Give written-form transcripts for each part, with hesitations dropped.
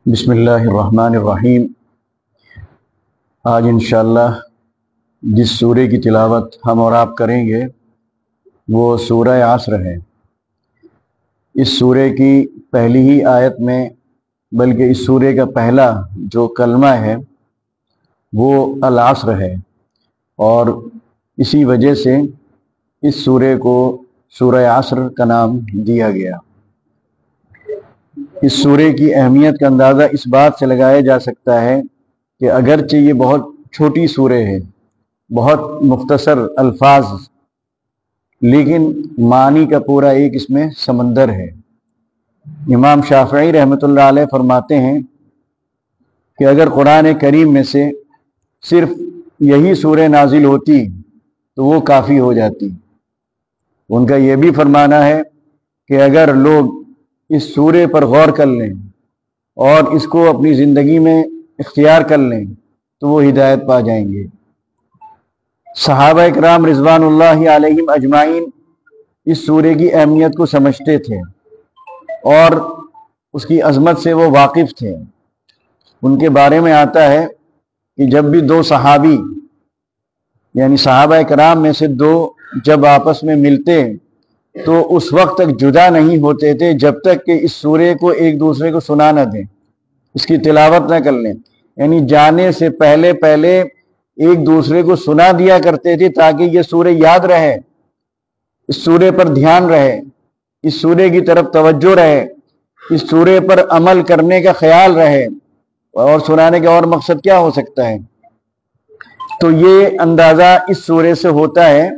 بسم اللہ الرحمن الرحیم۔ آج انشاءاللہ جس سورہ کی تلاوت ہم اور آپ کریں گے وہ سورہ عصر ہے۔ اس سورہ کی پہلی ہی آیت میں بلکہ اس سورہ کا پہلا جو کلمہ ہے وہ العصر ہے، اور اسی وجہ سے اس سورہ کو سورہ عصر کا نام دیا گیا۔ اس سورہ کی اہمیت کا اندازہ اس بات سے لگایا جا سکتا ہے کہ اگرچہ یہ بہت چھوٹی سورہ ہے، بہت مختصر الفاظ، لیکن معنی کا پورا ایک اس میں سمندر ہے۔ امام شافعی رحمۃ اللہ علیہ فرماتے ہیں کہ اگر قرآن کریم میں سے صرف یہی سورہ نازل ہوتی تو وہ کافی ہو جاتی۔ ان کا یہ بھی فرمانا ہے کہ اگر لوگ اس سورہ پر غور کر لیں اور اس کو اپنی زندگی میں اختیار کر لیں تو وہ ہدایت پا جائیں گے۔ صحابہ اکرام رضوان اللہ علیہم اجمعین اس سورہ کی اہمیت کو سمجھتے تھے اور اس کی عظمت سے وہ واقف تھے۔ ان کے بارے میں آتا ہے کہ جب بھی دو صحابی یعنی صحابہ اکرام میں سے دو جب آپس میں ملتے تو اس وقت تک جدا نہیں ہوتے تھے جب تک کہ اس سورہ کو ایک دوسرے کو سنا نہ دیں، اس کی تلاوت نہ کر لیں۔ یعنی جانے سے پہلے ایک دوسرے کو سنا دیا کرتے تھے تاکہ یہ سورہ یاد رہے، اس سورہ پر دھیان رہے، اس سورہ کی طرف توجہ رہے، اس سورہ پر عمل کرنے کا خیال رہے۔ اور سنانے کا اور مقصد کیا ہو سکتا ہے؟ تو یہ اندازہ اس سورہ سے ہوتا ہے،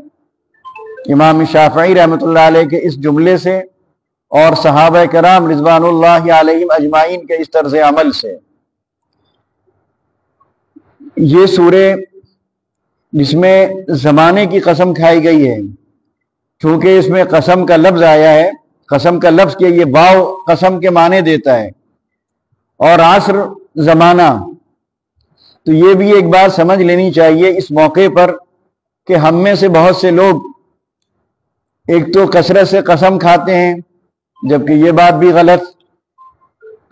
امام شافعی رحمۃ اللہ علیہ کے اس جملے سے اور صحابہ کرام رضوان اللہ علیہم اجمعین کے اس طرز عمل سے۔ یہ سورہ جس میں زمانے کی قسم کھائی گئی ہے، چونکہ اس میں قسم کا لفظ آیا ہے، قسم کا لفظ کے یہ واو قسم کے معنی دیتا ہے، اور عصر زمانہ، تو یہ بھی ایک بات سمجھ لینی چاہیے اس موقع پر کہ ہم میں سے بہت سے لوگ ایک تو کثرت سے قسم کھاتے ہیں، جبکہ یہ بات بھی غلط۔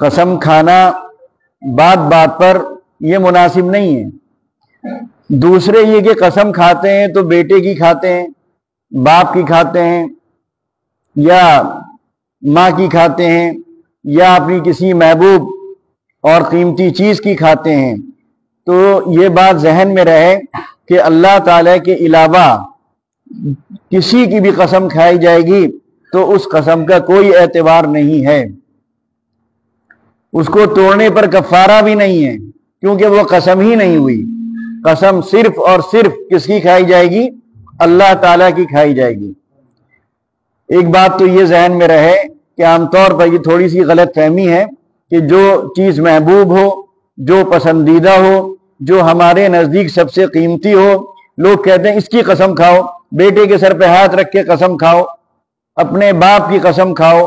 قسم کھانا بات بات پر یہ مناسب نہیں ہے۔ دوسرے یہ کہ قسم کھاتے ہیں تو بیٹے کی کھاتے ہیں، باپ کی کھاتے ہیں، یا ماں کی کھاتے ہیں، یا اپنی کسی محبوب اور قیمتی چیز کی کھاتے ہیں۔ تو یہ بات ذہن میں رہے کہ اللہ تعالیٰ کے علاوہ کسی کی بھی قسم کھائی جائے گی تو اس قسم کا کوئی اعتبار نہیں ہے، اس کو توڑنے پر کفارہ بھی نہیں ہے، کیونکہ وہ قسم ہی نہیں ہوئی۔ قسم صرف اور صرف کس کی کھائی جائے گی؟ اللہ تعالیٰ کی کھائی جائے گی۔ ایک بات تو یہ ذہن میں رہے کہ عام طور پر یہ تھوڑی سی غلط فہمی ہے کہ جو چیز محبوب ہو، جو پسندیدہ ہو، جو ہمارے نزدیک سب سے قیمتی ہو، لوگ کہتے ہیں اس کی قسم کھاؤ، بیٹے کے سر پہ ہاتھ رکھ کے قسم کھاؤ، اپنے باپ کی قسم کھاؤ،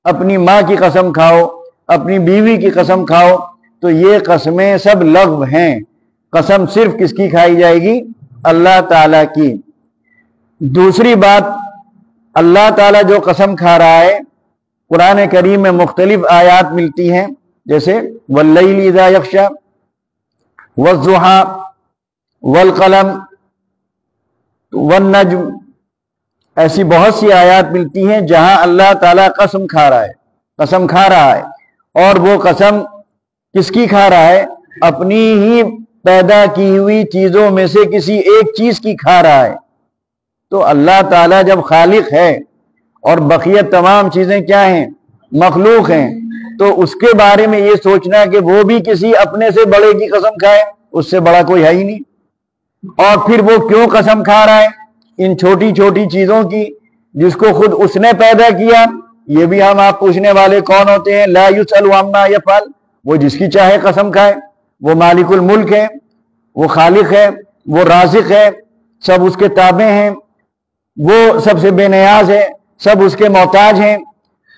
اپنی ماں کی قسم کھاؤ، اپنی بیوی کی قسم کھاؤ، تو یہ قسمیں سب لغو ہیں۔ قسم صرف کس کی کھائی جائے گی؟ اللہ تعالیٰ کی۔ دوسری بات، اللہ تعالیٰ جو قسم کھا رہا ہے، قرآن کریم میں مختلف آیات ملتی ہیں، جیسے واللیل اذا یغشی، والضحی، والقلم، والنجم، ایسی بہت سی آیات ملتی ہیں جہاں اللہ تعالیٰ قسم کھا رہا ہے، اور وہ قسم کس کی کھا رہا ہے؟ اپنی ہی پیدا کی ہوئی چیزوں میں سے کسی ایک چیز کی کھا رہا ہے۔ تو اللہ تعالیٰ جب خالق ہے اور بقیہ تمام چیزیں کیا ہیں؟ مخلوق ہیں، تو اس کے بارے میں یہ سوچنا کہ وہ بھی کسی اپنے سے بڑے کی قسم کھائے، اس سے بڑا کوئی ہے ہی نہیں۔ اور پھر وہ کیوں قسم کھا رہا ہے؟ ان چھوٹی چھوٹی چیزوں کی جس کو خود اس نے پیدا کیا۔ یہ بھی ہم آپ پوچھنے والے کون ہوتے ہیں؟ لا یسأل عما یفعل، وہ جس کی چاہے قسم کھائے۔ وہ مالک الملک ہے، وہ خالق ہے، وہ رازق ہے، سب اس کے تابع ہیں، وہ سب سے بے نیاز ہے، سب اس کے محتاج ہیں۔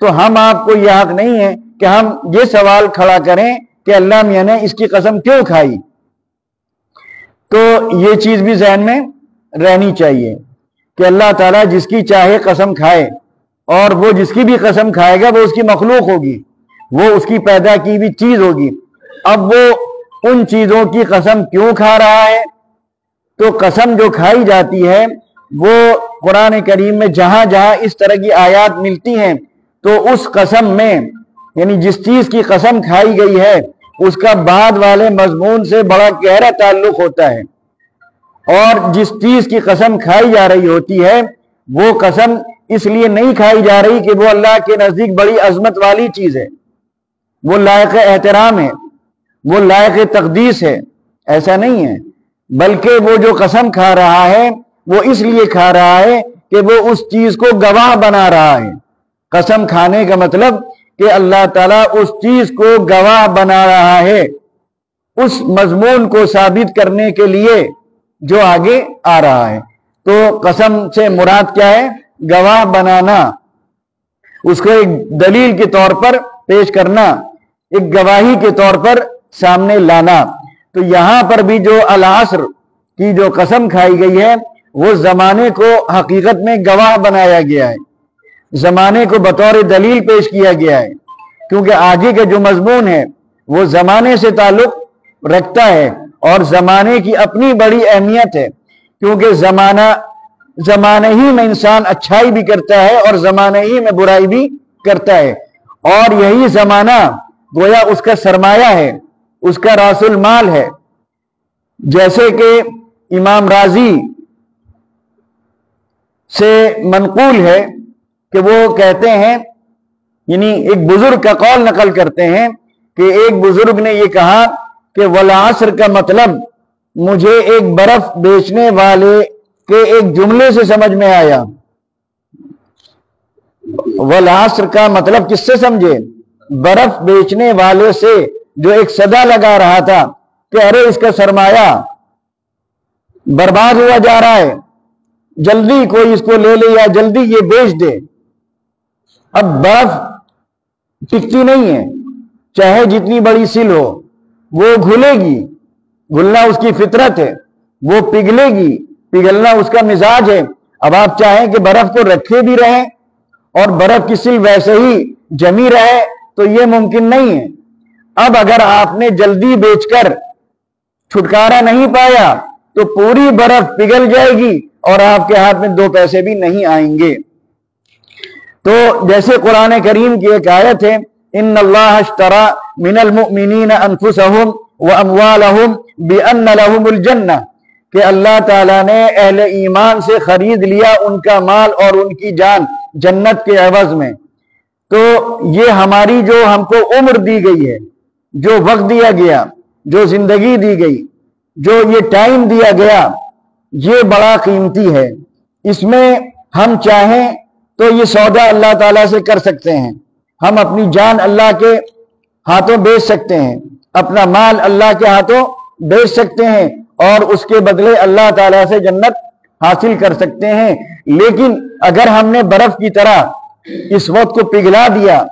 تو ہم آپ کو یہ حق نہیں ہے کہ ہم یہ سوال کھڑا کریں کہ اللہ میاں نے اس کی قسم کیوں کھائی۔ تو یہ چیز بھی ذہن میں رہنی چاہیے کہ اللہ تعالیٰ جس کی چاہے قسم کھائے، اور وہ جس کی بھی قسم کھائے گا وہ اس کی مخلوق ہوگی، وہ اس کی پیدا کی ہوئی چیز ہوگی. اب وہ ان چیزوں کی قسم کیوں کھا رہا ہے؟ تو قسم جو کھائی جاتی ہے وہ قرآن کریم میں جہاں جہاں اس طرح کی آیات ملتی ہیں تو اس قسم میں یعنی جس چیز کی قسم کھائی گئی ہے اس کا بعد والے مضمون سے بڑا گہرا تعلق ہوتا ہے، اور جس چیز کی قسم کھائی جا رہی ہوتی ہے وہ قسم اس لیے نہیں کھائی جا رہی کہ وہ اللہ کے نزدیک بڑی عظمت والی چیز ہے، وہ لائق احترام ہے، وہ لائق تقدیس ہے، ایسا نہیں ہے. بلکہ وہ جو قسم کھا رہا ہے وہ اس لیے کھا رہا ہے کہ وہ اس چیز کو گواہ بنا رہا ہے. قسم کھانے کا مطلب کہ اللہ تعالیٰ اس چیز کو گواہ بنا رہا ہے اس مضمون کو ثابت کرنے کے لیے جو آگے آ رہا ہے. تو قسم سے مراد کیا ہے؟ گواہ بنانا، اس کو ایک دلیل کے طور پر پیش کرنا، ایک گواہی کے طور پر سامنے لانا. تو یہاں پر بھی جو العصر کی جو قسم کھائی گئی ہے وہ زمانے کو حقیقت میں گواہ بنایا گیا ہے، زمانے کو بطور دلیل پیش کیا گیا ہے، کیونکہ آگے کا جو مضمون ہے وہ زمانے سے تعلق رکھتا ہے اور زمانے کی اپنی بڑی اہمیت ہے، کیونکہ زمانے ہی میں انسان اچھائی بھی کرتا ہے اور زمانے ہی میں برائی بھی کرتا ہے، اور یہی زمانہ گویا اس کا سرمایہ ہے، اس کا راس المال ہے. جیسے کہ امام راضی سے منقول ہے کہ وہ کہتے ہیں، یعنی ایک بزرگ کا قول نقل کرتے ہیں کہ ایک بزرگ نے یہ کہا کہ والعصر کا مطلب مجھے ایک برف بیچنے والے کے ایک جملے سے سمجھ میں آیا. والعصر کا مطلب کس سے سمجھے؟ برف بیچنے والے سے جو ایک صدا لگا رہا تھا کہ ارے اس کا سرمایہ برباد ہوا جا رہا ہے، جلدی کوئی اس کو لے لے یا جلدی یہ بیچ دے. اب برف ٹکتی نہیں ہے، چاہے جتنی بڑی سیل ہو وہ گھلے گی، گھلنا اس کی فطرت ہے، وہ پگھلے گی، پگھلنا اس کا مزاج ہے. اب آپ چاہیں کہ برف کو رکھے بھی رہیں اور برف کی سیل ویسے ہی جمی رہے تو یہ ممکن نہیں ہے. اب اگر آپ نے جلدی بیچ کر چھٹکارا نہیں پایا تو پوری برف پگھل جائے گی اور آپ کے ہاتھ میں 2 پیسے بھی نہیں آئیں گے. تو جیسے قرآن کریم کی ایک آیت ہے، ان اللہ اشترى من المؤمنین انفسهم واموالهم بان لهم الجنہ، کہ اللہ تعالیٰ نے اہل ایمان سے خرید لیا ان کا مال اور ان کی جان جنت کے عوض میں. تو یہ ہماری جو ہم کو عمر دی گئی ہے، جو وقت دیا گیا، جو زندگی دی گئی، جو یہ ٹائم دیا گیا، یہ بڑا قیمتی ہے. اس میں ہم چاہیں تو یہ سودا اللہ تعالیٰ سے کر سکتے ہیں، ہم اپنی جان اللہ کے ہاتھوں بیچ سکتے ہیں، اپنا مال اللہ کے ہاتھوں بیچ سکتے ہیں اور اس کے بدلے اللہ تعالیٰ سے جنت حاصل کر سکتے ہیں. لیکن اگر ہم نے برف کی طرح اس وقت کو پگھلا دیا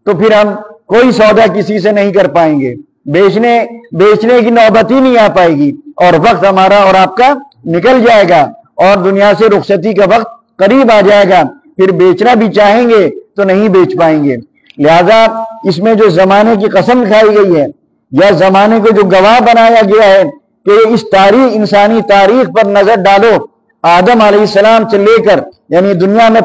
تو پھر ہم کوئی سودا کسی سے نہیں کر پائیں گے، بیچنے کی نوبت ہی نہیں آ پائے گی اور وقت ہمارا اور آپ کا نکل جائے گا اور دنیا سے رخصتی کا وقت قریب آ جائے گا. پھر بیچنا بھی چاہیں گے تو نہیں بیچ پائیں گے. لہذا اس میں جو زمانے کی قسم کھائی گئی ہے یا زمانے کو جو گواہ بنایا گیا ہے کہ اس انسانی تاریخ پر نظر ڈالو، آدم علیہ السلام سے لے کر یعنی دنیا میں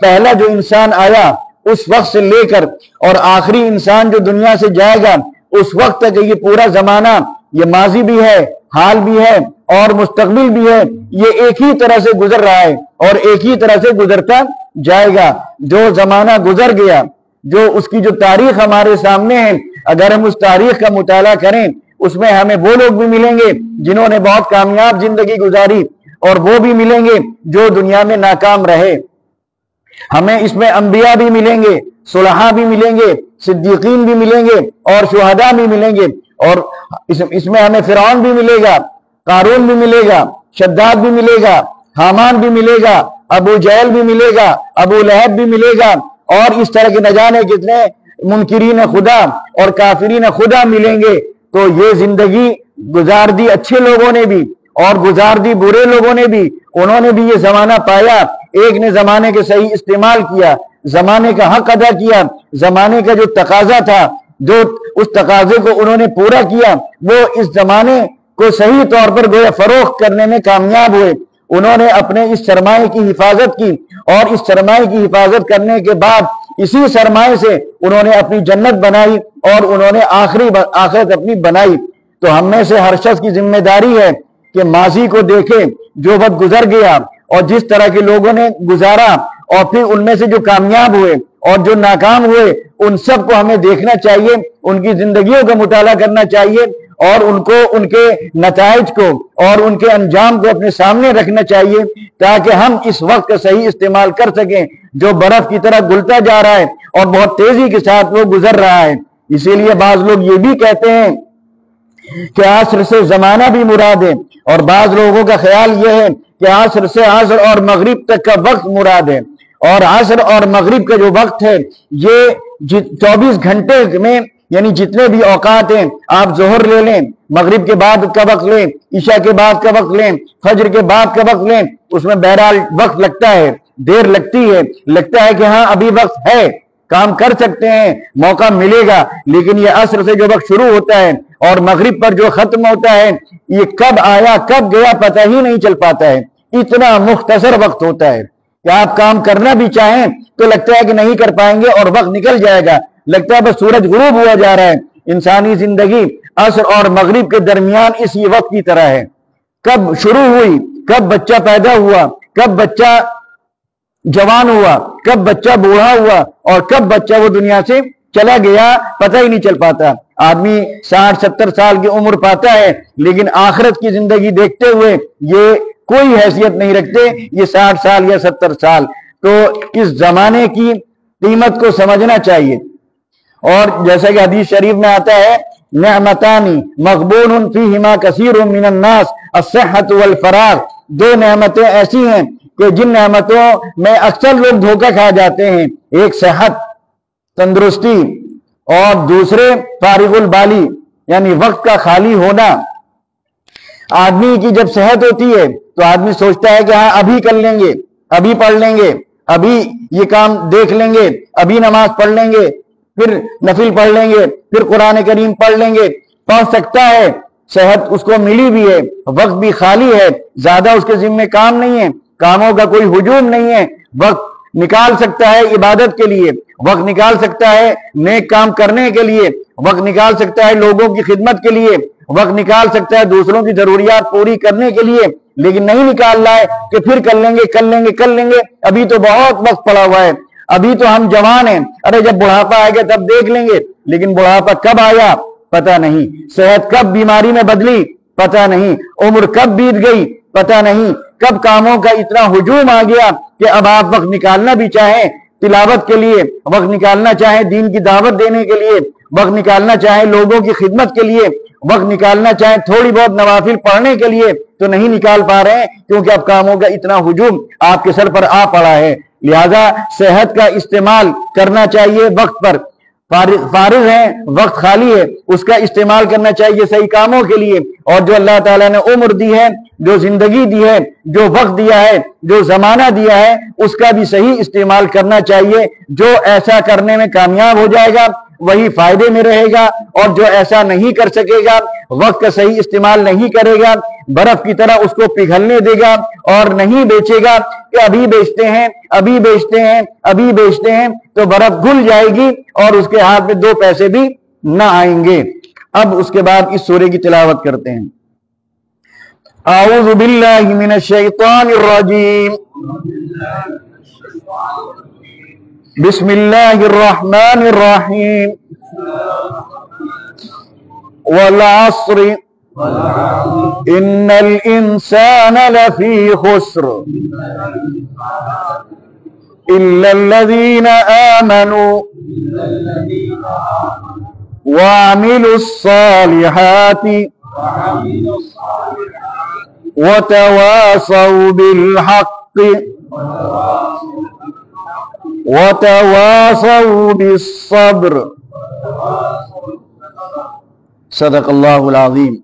پہلا جو انسان آیا اس وقت سے لے کر اور آخری انسان جو دنیا سے جائے گا اس وقت تک یہ پورا زمانہ، یہ ماضی بھی ہے، حال بھی ہے اور مستقبل بھی ہے، یہ ایک ہی طرح سے گزر رہا ہے اور ایک ہی طرح سے گزرتا جائے گا. جو زمانہ گزر گیا، جو اس کی جو تاریخ ہمارے سامنے ہے، اگر ہم اس تاریخ کا مطالعہ کریں اس میں ہمیں وہ لوگ بھی ملیں گے جنہوں نے بہت کامیاب زندگی گزاری اور وہ بھی ملیں گے جو دنیا میں ناکام رہے. ہمیں اس میں انبیاء بھی ملیں گے، صلحاء بھی ملیں گے، صدیقین بھی ملیں گے اور شہداء بھی ملیں گے، اور اس میں ہمیں فرعون بھی ملے گا، قارون بھی ملے گا، شداد بھی ملے گا، حامان بھی ملے گا، ابو جہل بھی ملے گا، ابو لہب بھی ملے گا، اور اس طرح کے نہ جانے کتنے منکرین خدا اور کافرین خدا ملیں گے. تو یہ زندگی گزار دی اچھے لوگوں نے بھی اور گزار دی برے لوگوں نے بھی، انہوں نے بھی یہ زمانہ پایا. ایک نے زمانے کے صحیح استعمال کیا، زمانے کا حق ادا کیا، زمانے کا جو تقاضا تھا، جو اس تقاضے کو انہوں نے پورا کیا، وہ اس زمانے کو صحیح طور پر گویا فروخت کرنے میں کامیاب ہوئے۔ انہوں نے اپنے اس سرمایہ کی حفاظت کی، اور اس سرمایہ کی حفاظت کرنے کے بعد اسی سرمایہ سے انہوں نے اپنی جنت بنائی اور انہوں نے آخرت اپنی بنائی۔ تو ہم میں سے ہر شخص کی ذمہ داری ہے کہ ماضی کو دیکھے، جو وقت گزر گیا اور جس طرح کے لوگوں نے گزارا، اور پھر ان میں سے جو کامیاب ہوئے اور جو ناکام ہوئے، ان سب کو ہمیں دیکھنا چاہیے، ان کی زندگیوں کا مطالعہ کرنا چاہیے، اور ان کو، ان کے نتائج کو اور ان کے انجام کو اپنے سامنے رکھنا چاہیے، تاکہ ہم اس وقت کا صحیح استعمال کر سکیں، جو برف کی طرح گلتا جا رہا ہے اور بہت تیزی کے ساتھ وہ گزر رہا ہے۔ اسی لیے بعض لوگ یہ بھی کہتے ہیں کہ عصر سے زمانہ بھی مراد ہے، اور بعض لوگوں کا خیال یہ ہے کہ عصر سے عصر اور مغرب تک کا وقت مراد ہے، اور عصر اور مغرب کا جو وقت ہے یہ 24 گھنٹے میں، یعنی جتنے بھی اوقات ہیں، آپ ظہر لے لیں، مغرب کے بعد کا وقت لیں، عشاء کے بعد کا وقت لیں، فجر کے بعد کا وقت لیں، اس میں بہرحال وقت لگتا ہے، دیر لگتی ہے، لگتا ہے کہ ہاں ابھی وقت ہے، کام کر سکتے ہیں، موقع ملے گا، لیکن یہ عصر سے جو وقت شروع ہوتا ہے اور مغرب پر جو ختم ہوتا ہے، یہ کب آیا کب گیا پتہ ہی نہیں چل پاتا ہے۔ اتنا مختصر وقت ہوتا ہے کہ آپ کام کرنا بھی چاہیں تو لگتا ہے کہ نہیں کر پائیں گے اور وقت نکل جائے گا، لگتا ہے بس سورج غروب ہوا جا رہا ہے۔ انسانی زندگی عصر اور مغرب کے درمیان اسی وقت کی طرح ہے، کب شروع ہوئی، کب بچہ پیدا ہوا، کب بچہ جوان ہوا، کب بچہ بوڑھا ہوا، اور کب بچہ وہ دنیا سے چلا گیا، پتہ ہی نہیں چل پاتا۔ آدمی 60-70 سال کی عمر پاتا ہے، لیکن آخرت کی زندگی دیکھتے ہوئے یہ کوئی حیثیت نہیں رکھتے، یہ 60 سال یا 70 سال۔ تو اس زمانے کی قیمت کو سمجھنا چاہیے، اور جیسا کہ حدیث شریف میں آتا ہے، نعمتانی مغبون فیہما کثیر من الناس الصحت والفراغ، دو نعمتیں ایسی ہیں کہ جن نعمتوں میں اکثر لوگ دھوکہ کھا جاتے ہیں، ایک صحت، تندرستی، اور دوسرے فارغ البالی، یعنی وقت کا خالی ہونا۔ آدمی کی جب صحت ہوتی ہے تو آدمی سوچتا ہے کہ ہاں ابھی کر لیں گے، ابھی پڑھ لیں گے، ابھی یہ کام دیکھ لیں گے، ابھی نماز پڑھ لیں گے، پھر نفل پڑھ لیں گے، پھر قرآن کریم پڑھ لیں گے، پڑھ سکتا ہے، صحت اس کو ملی بھی ہے، وقت بھی خالی ہے، زیادہ اس کے ذمہ کام نہیں ہے، کاموں کا کوئی ہجوم نہیں ہے، وقت نکال سکتا ہے عبادت کے لیے، وقت نکال سکتا ہے نیک کام کرنے کے لیے، وقت نکال سکتا ہے لوگوں کی خدمت کے لیے، وقت نکال سکتا ہے دوسروں کی ضروریات پوری کرنے کے لیے، لیکن نہیں نکال رہا ہے کہ پھر کر لیں گے کر لیں گے کر لیں گے، ابھی تو بہت وقت پڑا ہوا ہے، ابھی تو ہم جوان ہیں، ارے جب بڑھاپا آئے گا تب دیکھ لیں گے، لیکن بڑھاپا کب آیا پتہ نہیں، صحت کب بیماری میں بدلی پتہ نہیں، عمر کب بیت گئی پتہ نہیں، کب کاموں کا اتنا ہجوم آ گیا کہ اب آپ وقت نکالنا بھی چاہیں تلاوت کے لیے، وقت نکالنا چاہیں دین کی دعوت دینے کے لیے، وقت نکالنا چاہیں لوگوں کی خدمت کے لیے، وقت نکالنا چاہیں تھوڑی بہت نوافل پڑھنے کے لیے، تو نہیں نکال پا رہے ہیں، کیونکہ اب کاموں کا اتنا ہجوم آپ کے سر پر آ پڑا ہے۔ لہذا صحت کا استعمال کرنا چاہیے وقت پر، فارغ ہیں، وقت خالی ہے، اس کا استعمال کرنا چاہیے صحیح کاموں کے لیے، اور جو اللہ تعالیٰ نے عمر دی ہے، جو زندگی دی ہے، جو وقت دیا ہے، جو زمانہ دیا ہے، اس کا بھی صحیح استعمال کرنا چاہیے۔ جو ایسا کرنے میں کامیاب ہو جائے گا وہی فائدے میں رہے گا، اور جو ایسا نہیں کر سکے گا، وقت کا صحیح استعمال نہیں کرے گا، برف کی طرح اس کو پگھلنے دے گا اور نہیں بیچے گا کہ ابھی بیچتے ہیں ابھی بیچتے ہیں ابھی بیچتے ہیں، تو برف گھل جائے گی اور اس کے ہاتھ میں 2 پیسے بھی نہ آئیں گے۔ اب اس کے بعد اس سورے کی تلاوت کرتے ہیں۔ اعوذ باللہ من الشیطان الرجیم، بسم اللہ الرحمن الرحیم، والعصر ان الانسان لفی خسر الا الذین آمنوا وعملوا الصالحات وتواصوا بالحق وتواصوا بالصبر۔ صدق اللہ العظیم۔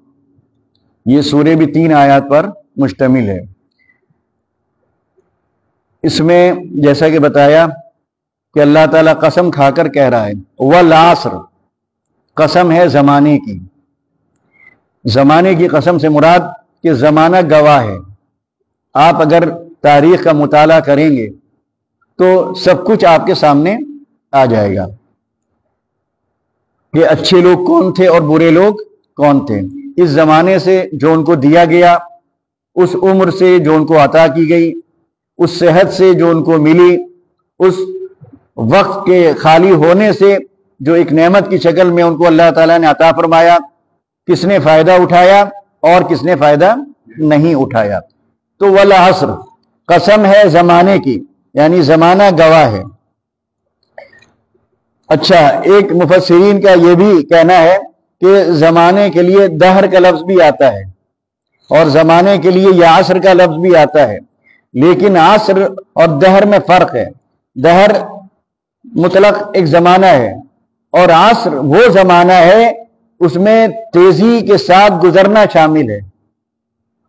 یہ سورہ بھی 3 آیات پر مشتمل ہے۔ اس میں جیسا کہ بتایا کہ اللہ تعالیٰ قسم کھا کر کہہ رہا ہے والعصر، قسم ہے زمانے کی. زمانے کی قسم سے مراد کہ زمانہ گواہ ہے. آپ اگر تاریخ کا مطالعہ کریں گے تو سب کچھ آپ کے سامنے آ جائے گا کہ اچھے لوگ کون تھے اور برے لوگ کون تھے. اس زمانے سے جو ان کو دیا گیا، اس عمر سے جو ان کو عطا کی گئی، اس صحت سے جو ان کو ملی، اس وقت کے خالی ہونے سے جو ایک نعمت کی شکل میں ان کو اللہ تعالیٰ نے عطا فرمایا، کس نے فائدہ اٹھایا اور کس نے فائدہ نہیں اٹھایا. تو والعصر، قسم ہے زمانے کی، یعنی زمانہ گواہ ہے. اچھا، ایک مفسرین کا یہ بھی کہنا ہے کہ زمانے کے لیے دہر کا لفظ بھی آتا ہے اور زمانے کے لیے یا عصر کا لفظ بھی آتا ہے، لیکن عصر اور دہر میں فرق ہے. دہر مطلق ایک زمانہ ہے اور عصر وہ زمانہ ہے اس میں تیزی کے ساتھ گزرنا شامل ہے.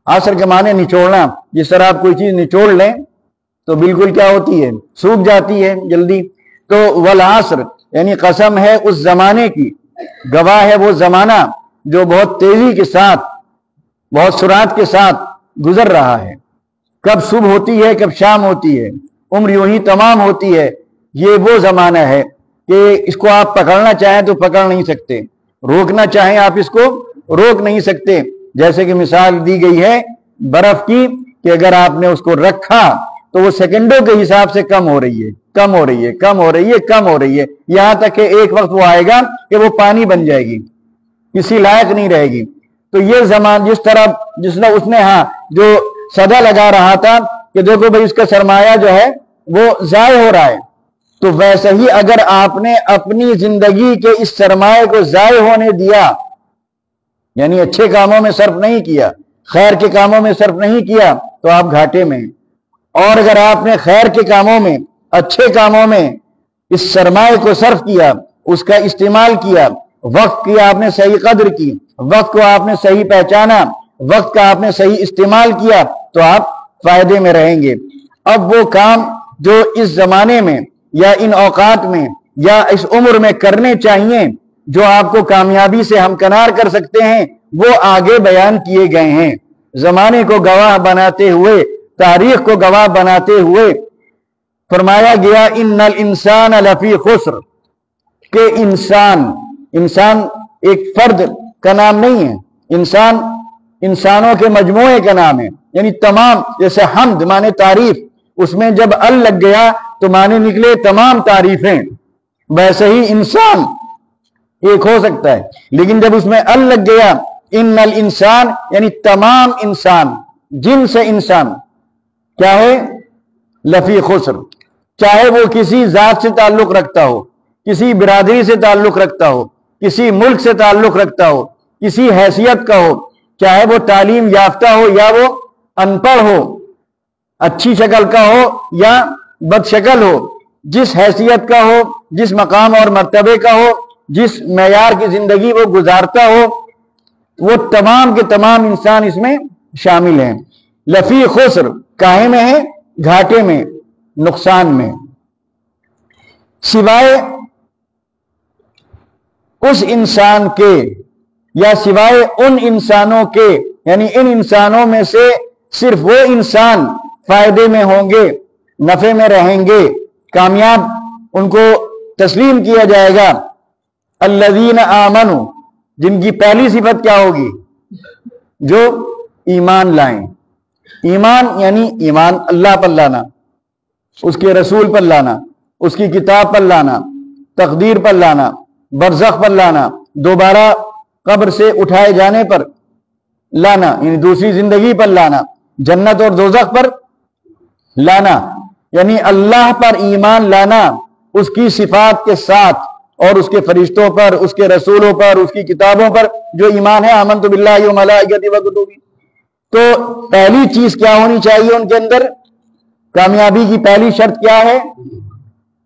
عصر کے معنی نچوڑنا. جس طرح آپ کوئی چیز نچوڑ لیں تو بالکل کیا ہوتی ہے؟ سوکھ جاتی ہے جلدی. تو والعصر یعنی قسم ہے اس زمانے کی، گواہ ہے وہ زمانہ جو بہت تیزی کے ساتھ، بہت سرعت کے ساتھ گزر رہا ہے. کب صبح ہوتی ہے، کب شام ہوتی ہے، عمر یوں ہی تمام ہوتی ہے. یہ وہ زمانہ ہے کہ اس کو آپ پکڑنا چاہیں تو پکڑ نہیں سکتے، روکنا چاہیں آپ اس کو روک نہیں سکتے. جیسے کہ مثال دی گئی ہے برف کی کہ اگر آپ نے اس کو رکھا تو وہ سیکنڈوں کے حساب سے کم ہو رہی ہے، کم ہو رہی ہے، کم ہو رہی ہے، کم ہو رہی ہے، یہاں تک کہ ایک وقت وہ آئے گا کہ وہ پانی بن جائے گی، کسی لائق نہیں رہے گی. تو یہ زمان جس طرح اس نے جو صدا لگا رہا تھا کہ دیکھو بھائی اس کا سرمایہ جو ہے وہ ضائع ہو رہا ہے، تو ویسے ہی اگر آپ نے اپنی زندگی کے اس سرمایہ کو ضائع ہونے دیا، یعنی اچھے کاموں میں صرف نہیں کیا، خیر کے کاموں میں صرف نہیں کیا، تو آپ گھاٹے میں. اور اگر آپ نے خیر کے کاموں میں، اچھے کاموں میں اس سرمایہ کو صرف کیا، اس کا استعمال کیا، وقت کی آپ نے صحیح قدر کی، وقت کو آپ نے صحیح پہچانا، وقت کا آپ نے صحیح استعمال کیا، تو آپ فائدے میں رہیں گے. اب وہ کام جو اس زمانے میں یا ان اوقات میں یا اس عمر میں کرنے چاہیے جو آپ کو کامیابی سے ہمکنار کر سکتے ہیں، وہ آگے بیان کیے گئے ہیں. زمانے کو گواہ بناتے ہوئے، تاریخ کو گواہ بناتے ہوئے فرمایا گیا ان الانسان لفی خسر، کہ انسان ایک فرد کا نام نہیں ہے، انسان انسانوں کے مجموعے کا نام ہے. یعنی تمام، جیسے حمد مانے تعریف، اس میں جب ال لگ گیا تو معنی نکلے تمام تعریفیں. ویسے ہی انسان ایک ہو سکتا ہے، لیکن جب اس میں ال لگ گیا، ان الانسان یعنی تمام انسان، جن سے انسان کیا ہے؟ لفی خسر. چاہے وہ کسی ذات سے تعلق رکھتا ہو، کسی برادری سے تعلق رکھتا ہو، کسی ملک سے تعلق رکھتا ہو، کسی حیثیت کا ہو، چاہے وہ تعلیم یافتہ ہو یا وہ ان پڑھ ہو، اچھی شکل کا ہو یا بد شکل ہو، جس حیثیت کا ہو، جس مقام اور مرتبے کا ہو، جس معیار کی زندگی وہ گزارتا ہو، وہ تمام کے تمام انسان اس میں شامل ہیں. لفی خسر، کاہے میں ہے؟ گھاٹے میں، نقصان میں. سوائے اس انسان کے یا سوائے ان انسانوں کے، یعنی ان انسانوں میں سے صرف وہ انسان فائدے میں ہوں گے، نفع میں رہیں گے، کامیاب ان کو تسلیم کیا جائے گا. الذین آمنوا، جن کی پہلی صفت کیا ہوگی؟ جو ایمان لائیں. ایمان یعنی ایمان اللہ پر لانا، اس کے رسول پر لانا، اس کی کتاب پر لانا، تقدیر پر لانا، برزخ پر لانا، دوبارہ قبر سے اٹھائے جانے پر لانا، یعنی دوسری زندگی پر لانا، جنت اور دوزخ پر لانا، یعنی اللہ پر ایمان لانا اس کی صفات کے ساتھ، اور اس کے فرشتوں پر، اس کے رسولوں پر، اس کی کتابوں پر جو ایمان ہے. آمنت باللہ و ملائکتہ و کتبہ. تو پہلی چیز کیا ہونی چاہیے ان کے اندر؟ کامیابی کی پہلی شرط کیا ہے؟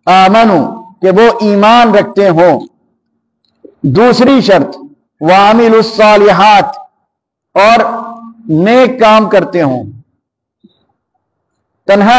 آمنو، کہ وہ ایمان رکھتے ہوں. دوسری شرط وعملوا الصالحات، اور نیک کام کرتے ہوں. تنہا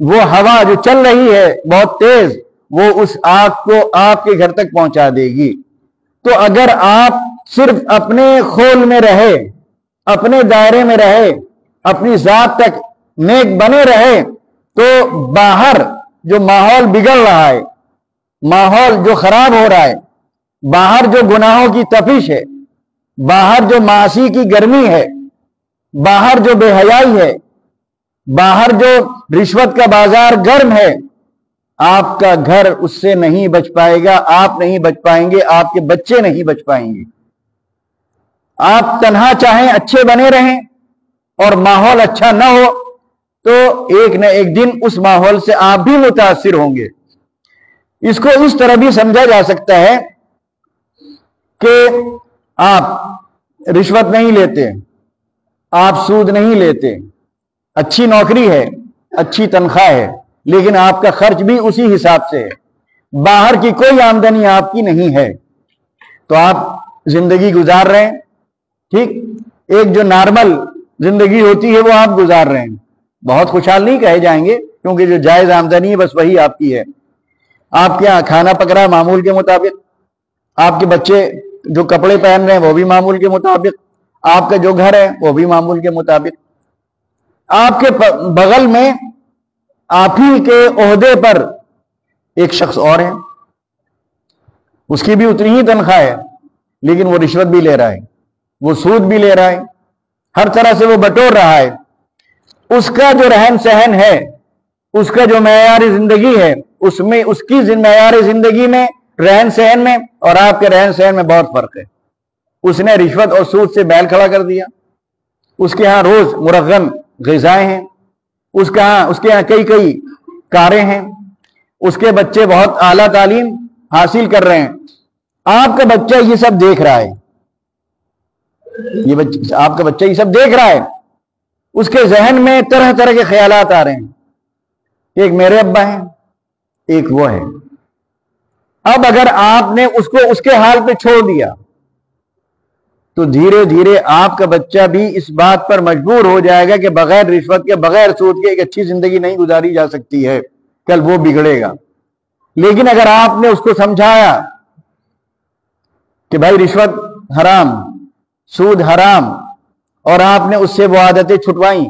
وہ ہوا جو چل رہی ہے بہت تیز، وہ اس آگ کو آپ کے گھر تک پہنچا دے گی۔ تو اگر آپ صرف اپنے خول میں رہے، اپنے دائرے میں رہے، اپنی ذات تک نیک بنے رہے، تو باہر جو ماحول بگڑ رہا ہے، ماحول جو خراب ہو رہا ہے، باہر جو گناہوں کی تپش ہے، باہر جو معاصی کی گرمی ہے، باہر جو بے حیائی ہے، باہر جو رشوت کا بازار گرم ہے، آپ کا گھر اس سے نہیں بچ پائے گا، آپ نہیں بچ پائیں گے، آپ کے بچے نہیں بچ پائیں گے۔ آپ تنہا چاہیں اچھے بنے رہیں اور ماحول اچھا نہ ہو تو ایک نہ ایک دن اس ماحول سے آپ بھی متاثر ہوں گے۔ اس کو اس طرح بھی سمجھا جا سکتا ہے کہ آپ رشوت نہیں لیتے، آپ سود نہیں لیتے، اچھی نوکری ہے، اچھی تنخواہ ہے، لیکن آپ کا خرچ بھی اسی حساب سے ہے، باہر کی کوئی آمدنی آپ کی نہیں ہے، تو آپ زندگی گزار رہے ہیں، ٹھیک، ایک جو نارمل زندگی ہوتی ہے وہ آپ گزار رہے ہیں، بہت خوشحال نہیں کہے جائیں گے، کیونکہ جو جائز آمدنی ہے بس وہی آپ کی ہے۔ آپ کے یہاں کھانا پک رہا ہے معمول کے مطابق، آپ کے بچے جو کپڑے پہن رہے ہیں وہ بھی معمول کے مطابق، آپ کا جو گھر ہے وہ بھی معمول کے مطابق۔ آپ کے بغل میں آپ ہی کے عہدے پر ایک شخص اور ہے، اس کی بھی اتنی ہی تنخواہ ہے، لیکن وہ رشوت بھی لے رہا ہے، وہ سود بھی لے رہا ہے، ہر طرح سے وہ بٹور رہا ہے۔ اس کا جو رہن سہن ہے، اس کا جو معیار زندگی ہے، اس میں اس کی معیار زندگی میں، رہن سہن میں اور آپ کے رہن سہن میں بہت فرق ہے۔ اس نے رشوت اور سود سے بیل کھڑا کر دیا، اس کے ہاں روز مرغن غذائیں ہیں، اس کے ہاں کئی کاریں ہیں، اس کے بچے بہت اعلیٰ تعلیم حاصل کر رہے ہیں۔ آپ کا بچہ یہ سب دیکھ رہا ہے، آپ کا بچہ یہ سب دیکھ رہا ہے، اس کے ذہن میں طرح طرح کے خیالات آ رہے ہیں، ایک میرے ابا ہیں، ایک وہ ہے۔ اب اگر آپ نے اس کو اس کے حال پہ چھوڑ دیا تو دھیرے دھیرے آپ کا بچہ بھی اس بات پر مجبور ہو جائے گا کہ بغیر رشوت کے، بغیر سود کے ایک اچھی زندگی نہیں گزاری جا سکتی ہے، کل وہ بگڑے گا۔ لیکن اگر آپ نے اس کو سمجھایا کہ بھائی رشوت حرام، سود حرام، اور آپ نے اس سے وہ عادتیں چھٹوائیں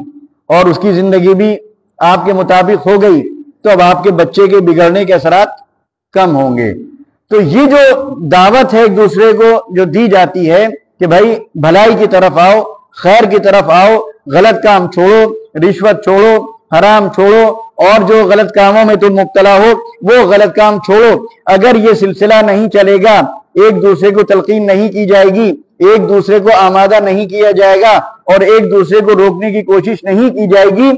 اور اس کی زندگی بھی آپ کے مطابق ہو گئی، تو اب آپ کے بچے کے بگڑنے کے اثرات کم ہوں گے۔ تو یہ جو دعوت ہے ایک دوسرے کو جو دی جاتی ہے کہ بھائی بھلائی کی طرف آؤ، خیر کی طرف آؤ، غلط کام چھوڑو، رشوت چھوڑو، حرام چھوڑو، اور جو غلط کاموں میں تم مبتلا ہو وہ غلط کام چھوڑو، اگر یہ سلسلہ نہیں چلے گا، ایک دوسرے کو تلقین نہیں کی جائے گی، ایک دوسرے کو آمادہ نہیں کیا جائے گا اور ایک دوسرے کو روکنے کی کوشش نہیں کی جائے گی،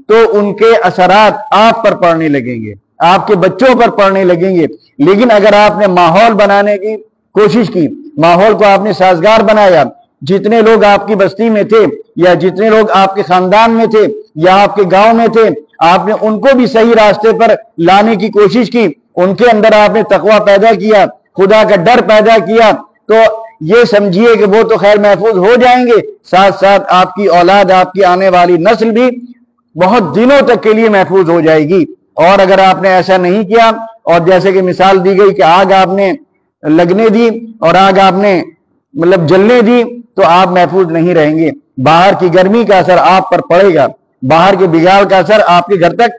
تو ان کے اثرات آپ پر پڑنے لگیں گے، آپ کے بچوں پر پڑنے لگیں گے۔ لیکن اگر آپ نے ماحول بنانے کی کوشش کی، ماحول کو آپ نے سازگار بنایا، جتنے لوگ آپ کی بستی میں تھے یا جتنے لوگ آپ کے خاندان میں تھے یا آپ کے گاؤں میں تھے، آپ نے ان کو بھی صحیح راستے پر لانے کی کوشش کی، ان کے اندر آپ نے تقویٰ پیدا کیا، خدا کا ڈر پیدا کیا، تو یہ سمجھیے کہ وہ تو خیر محفوظ ہو جائیں گے، ساتھ ساتھ آپ کی اولاد، آپ کی آنے والی نسل بھی بہت دنوں تک کے لیے محفوظ ہو جائے گی۔ اور اگر آپ نے ایسا نہیں کیا، اور جیسے کہ مثال دی گئی کہ آگ آپ نے لگنے دی اور آگ آپ نے جلنے دی، تو آپ محفوظ نہیں رہیں گے، باہر کی گرمی کا اثر آپ پر پڑے گا، باہر کے بگاڑ کا اثر آپ کے گھر تک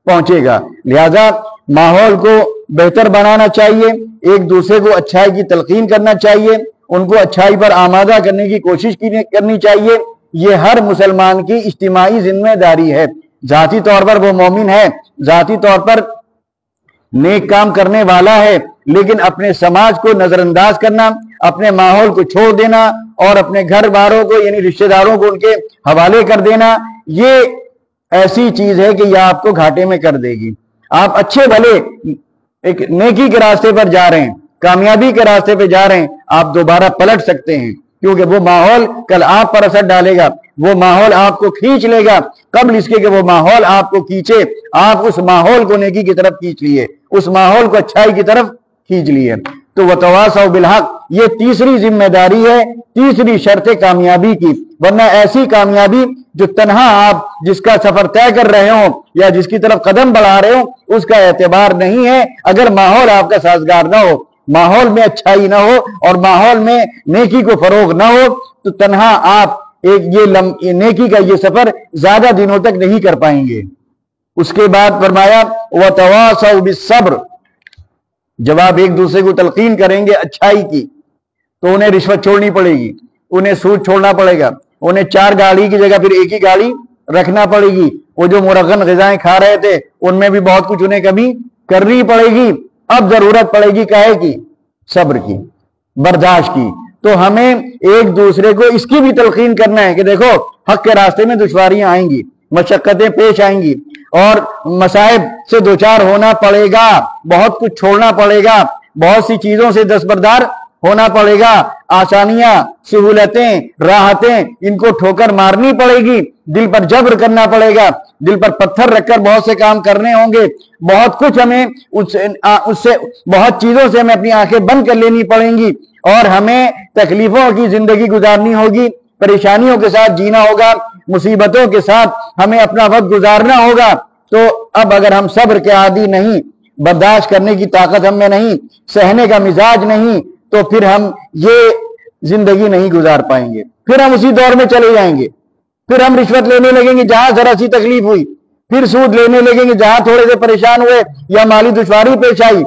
پہنچے گا۔ لہذا ماحول کو بہتر بنانا چاہیے، ایک دوسرے کو اچھائی کی تلقین کرنا چاہیے، ان کو اچھائی پر آمادہ کرنے کی کوشش کرنی چاہیے۔ یہ ہر مسلمان کی اجتماعی ذمہ داری ہے، ذاتی طور پر وہ مومن ہے، ذاتی طور پر نیک کام کرنے والا ہے، لیکن اپنے سماج کو نظر انداز کرنا، اپنے ماحول کو چھوڑ دینا اور اپنے گھر والوں کو یعنی رشتہ داروں کو ان کے حوالے کر دینا، یہ ایسی چیز ہے کہ یہ آپ کو گھاٹے میں کر دے گی۔ آپ اچھے بھلے ایک نیکی کے راستے پر جا رہے ہیں، کامیابی کے راستے پہ جا رہے ہیں، آپ دوبارہ پلٹ سکتے ہیں، کیونکہ وہ ماحول کل آپ پر اثر ڈالے گا، وہ ماحول آپ کو کھینچ لے گا۔ قبل اس کے کہ وہ ماحول آپ کو کھینچے، آپ اس ماحول کو نیکی کی طرف کھینچ لیے، اس ماحول کو اچھائی کی طرف کھینچ لیے۔ تو وتواصوا بالحق، یہ تیسری ذمہ داری ہے، تیسری شرط کامیابی کی، ورنہ ایسی کامیابی جو تنہا آپ جس کا سفر طے کر رہے ہوں یا جس کی طرف قدم بڑھا رہے ہوں اس کا اعتبار نہیں ہے اگر ماحول آپ کا سازگار نہ ہو، ماحول میں اچھائی نہ ہو اور ماحول میں نیکی کو فروغ نہ ہو تو تنہا آپ یہ نیکی کا یہ سفر زیادہ دنوں تک نہیں کر پائیں گے۔ اس کے بعد فرمایا وَتَوَاصَوْا بِالصَّبْرِ، جب آپ ایک دوسرے کو تلقین کریں گے اچھائی کی تو انہیں رشوت چھوڑنی پڑے گی، انہیں سود چھوڑنا پڑے گا، انہیں 4 گاڑی کی جگہ پھر ایک ہی گاڑی رکھنا پڑے گی، وہ جو مرغن غذائیں کھا رہے تھے ان میں بھی بہت کچھ انہیں کمی کرنی پڑے گی۔ اب ضرورت پڑے گی کہے کی؟ صبر کی، برداشت کی۔ تو ہمیں ایک دوسرے کو اس کی بھی تلقین کرنا ہے کہ دیکھو حق کے راستے میں دشواریاں آئیں گی، مشقتیں پیش آئیں گی اور مصائب سے دوچار ہونا پڑے گا، بہت کچھ چھوڑنا پڑے گا، بہت سی چیزوں سے دستبردار ہونا پڑے گا، آسانیاں، سہولتیں، راحتیں ان کو ٹھوکر مارنی پڑے گی، دل پر جبر کرنا پڑے گا، دل پر پتھر رکھ کر بہت سے کام کرنے ہوں گے، بہت کچھ ہمیں اس سے بہت چیزوں سے ہمیں اپنی آنکھیں بند کر لینی پڑیں گی اور ہمیں تکلیفوں کی زندگی گزارنی ہوگی، پریشانیوں کے ساتھ جینا ہوگا، مصیبتوں کے ساتھ ہمیں اپنا وقت گزارنا ہوگا۔ تو اب اگر ہم صبر کے عادی نہیں، برداشت کرنے کی طاقت ہم میں نہیں، سہنے کا مزاج نہیں، تو پھر ہم یہ زندگی نہیں گزار پائیں گے، پھر ہم اسی دور میں چلے جائیں گے، پھر ہم رشوت لینے لگیں گے جہاں ذرا سی تکلیف ہوئی، پھر سود لینے لگیں گے جہاں تھوڑے سے پریشان ہوئے یا مالی دشواری پیش آئی۔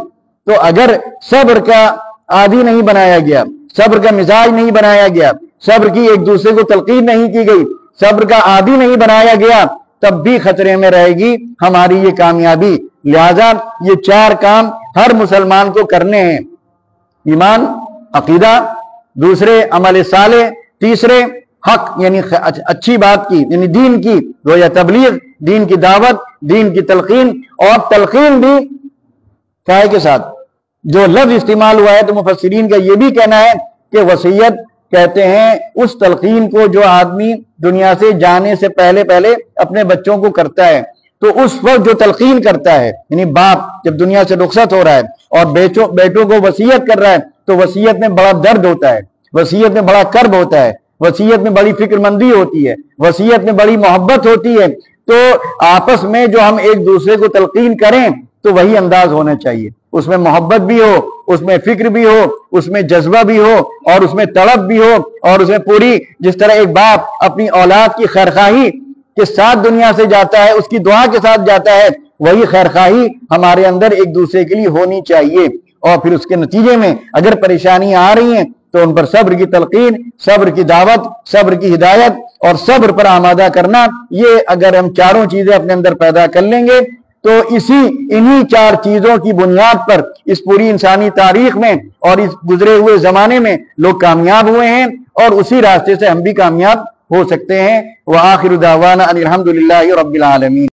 تو اگر صبر کا عادی نہیں بنایا گیا، صبر کا مزاج نہیں بنایا گیا، صبر کی ایک دوسرے کو تلقین نہیں کی گئی، صبر کا عادی نہیں بنایا گیا، تب بھی خطرے میں رہے گی ہماری یہ کامیابی۔ لہذا یہ 4 کام ہر مسلمان کو کرنے ہیں: ایمان، عقیدہ، دوسرے عمل صالح، تیسرے حق یعنی اچھی بات کی یعنی دین کی گویا تبلیغ، دین کی دعوت، دین کی تلقین، اور تلقین بھی کائے کے ساتھ۔ جو لفظ استعمال ہوا ہے تو مفسرین کا یہ بھی کہنا ہے کہ وصیت کہتے ہیں اس تلقین کو جو آدمی دنیا سے جانے سے پہلے اپنے بچوں کو کرتا ہے۔ تو اس وقت جو تلقین کرتا ہے یعنی باپ جب دنیا سے رخصت ہو رہا ہے اور بیٹوں کو وصیت کر رہا ہے تو وصیت میں بڑا درد ہوتا ہے، وصیت میں بڑا کرب ہوتا ہے، وصیت میں بڑی فکر مندی ہوتی ہے، وصیت میں بڑی محبت ہوتی ہے۔ تو آپس میں جو ہم ایک دوسرے کو تلقین کریں تو وہی انداز ہونا چاہیے، اس میں محبت بھی ہو، اس میں فکر بھی ہو، اس میں جذبہ بھی ہو اور اس میں تڑپ بھی ہو، اور اس میں پوری جس طرح ایک باپ اپنی اولاد کی خیرخواہی کے ساتھ دنیا سے جاتا ہے، اس کی دعا کے ساتھ جاتا ہے، وہی خیرخواہی ہمارے اندر ایک دوسرے کے لیے ہونی چاہیے۔ اور پھر اس کے نتیجے میں اگر پریشانیاں آ رہی ہیں تو ان پر صبر کی تلقین، صبر کی دعوت، صبر کی ہدایت اور صبر پر آمادہ کرنا، یہ اگر ہم 4 چیزیں اپنے اندر پیدا کر لیں گے تو انہی 4 چیزوں کی بنیاد پر اس پوری انسانی تاریخ میں اور اس گزرے ہوئے زمانے میں لوگ کامیاب ہوئے ہیں اور اسی راستے سے ہم بھی کامیاب ہو سکتے ہیں۔ وآخر دعوانا ان الحمد للہ رب العالمین۔